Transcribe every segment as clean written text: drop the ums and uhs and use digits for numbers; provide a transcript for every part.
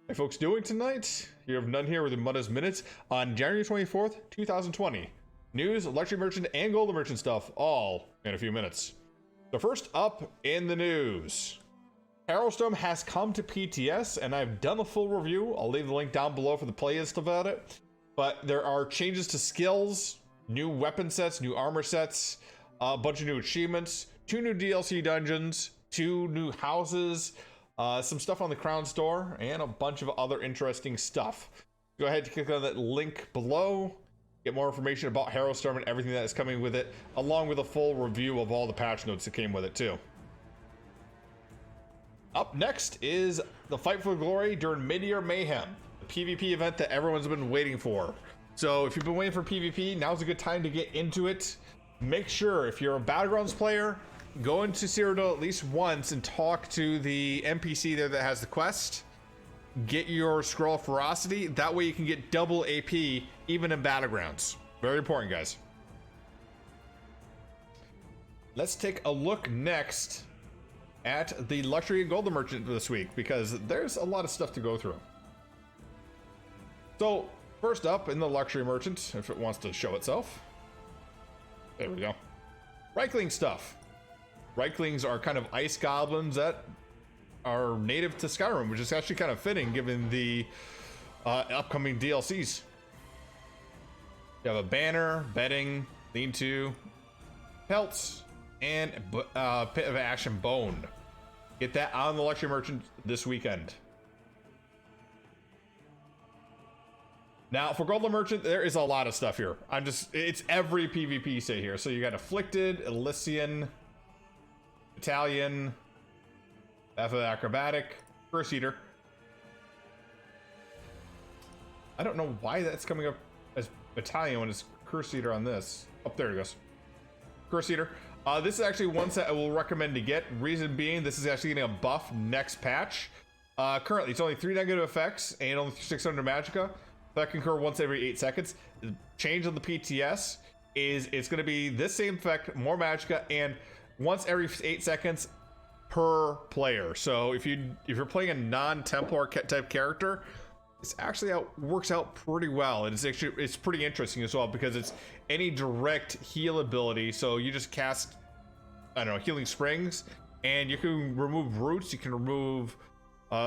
Hey folks, doing tonight? You have None here with the Mundus Minute on January 24th, 2020. News, luxury merchant, and gold merchant stuff, all in a few minutes. So first up in the news. Harrowstone has come to PTS, and I've done a full review. I'll leave the link down below for the playlist about it. But there are changes to skills, new weapon sets, new armor sets, a bunch of new achievements, 2 new DLC dungeons, 2 new houses, some stuff on the Crown Store, and a bunch of other interesting stuff. Go ahead and click on that link below. Get more information about Harrowstorm and everything that is coming with it, along with a full review of all the patch notes that came with it too. Up next is the Fight for Glory during Mid-Year Mayhem, the PvP event that everyone's been waiting for. So if you've been waiting for PvP, now's a good time to get into it. Make sure, if you're a Battlegrounds player, go into Cyrodiil at least once and talk to the NPC there that has the quest. Get your Scroll of Ferocity. That way you can get double AP even in Battlegrounds. Very important, guys. Let's take a look next at the Luxury and Golden Merchant this week, because there's a lot of stuff to go through. So, first up in the Luxury Merchant, if it wants to show itself. There we go. Reichling stuff. Reiklings are kind of ice goblins that are native to Skyrim, which is actually kind of fitting given the upcoming DLCs. You have a banner, bedding, lean-to, pelts, and Pit of Ash and Bone. Get that on the Luxury Merchant this weekend. Now, for Golden Merchant, there is a lot of stuff here. It's every PvP say here. So you got Afflicted, Elysian, Battalion, Bath of the Acrobatic, Curse Eater. I don't know why that's coming up as Battalion when it's Curse Eater on this. Oh, there it goes. Curse Eater. This is actually one set I will recommend to get. Reason being, this is actually getting a buff next patch. Currently, it's only 3 negative effects and only 600 magicka. That can occur once every 8 seconds. The change of the PTS is it's going to be this same effect, more magicka, and once every 8 seconds per player. So if you're playing a non-Templar type character, this actually works out pretty well, and it's pretty interesting as well, because it's any direct heal ability. So you just cast, I don't know, Healing Springs, and you can remove roots, you can remove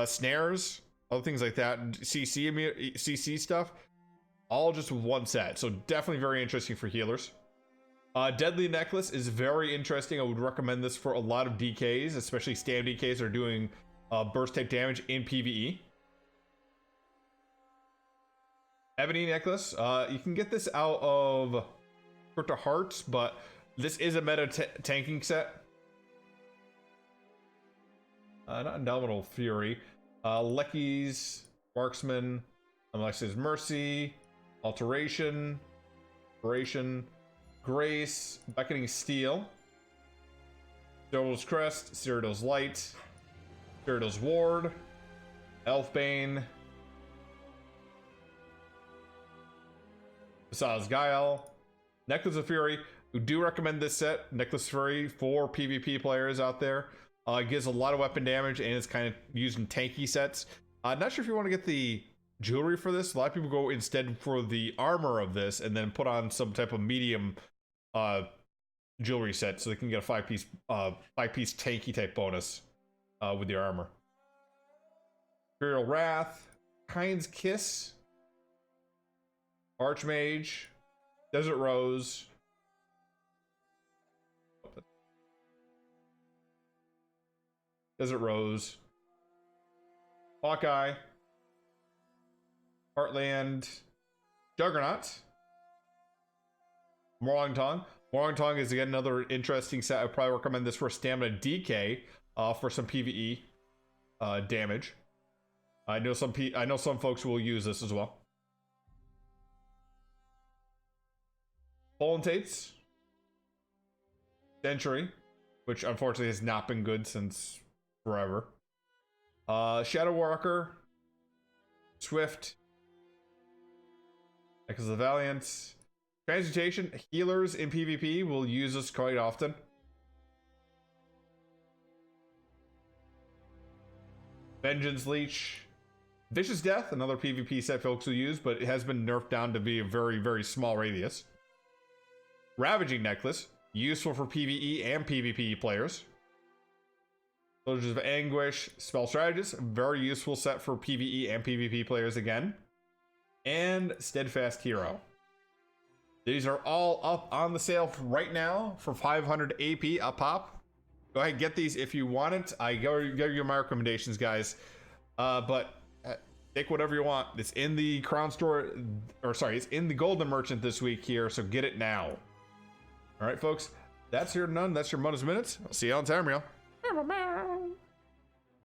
snares, other things like that, CC stuff, all just with one set. So definitely very interesting for healers. Deadly Necklace is very interesting. I would recommend this for a lot of DKs, especially stand DKs that are doing burst type damage in PvE. Ebony Necklace, you can get this out of Crypt of Hearts, but this is a meta tanking set. Not Indomitable Fury. Lecky's Marksman, Alexis Mercy, Alteration, Grace, Beckoning Steel, Cyrodiil's Crest, Cyrodiil's Light, Cyrodiil's Ward, Elfbane, Besides Guile, Necklace of Fury. We do recommend this set, Necklace of Fury, for PvP players out there. It gives a lot of weapon damage, and it's kind of used in tanky sets. Not sure if you want to get the jewelry for this. A lot of people go instead for the armor of this and then put on some type of medium jewelry set, so they can get a 5-piece tanky type bonus with the armor. Imperial Wrath, Kind's Kiss, Archmage, Desert Rose, Hawkeye, Heartland, Juggernaut, Morlang Tong is again another interesting set. I probably recommend this for Stamina DK for some PvE damage. I know some folks will use this as well. Voluntates, Century, which unfortunately has not been good since forever. Shadow Walker, Swift, Echoes of the Valiant, Transmutation. Healers in PvP will use this quite often. Vengeance Leech. Vicious Death, another PvP set folks will use, but it has been nerfed down to be a very, very small radius. Ravaging Necklace, useful for PvE and PvP players. Soldiers of Anguish, Spell Strategist, very useful set for PvE and PvP players again. And Steadfast Hero. These are all up on the sale right now for 500 AP a pop. Go ahead and get these if you want it. I give you my recommendations, guys. But take whatever you want. It's in the Crown Store, or sorry, it's in the Golden Merchant this week here, so get it now. All right, folks, that's your Mundus Minute. I'll see you on Tamriel.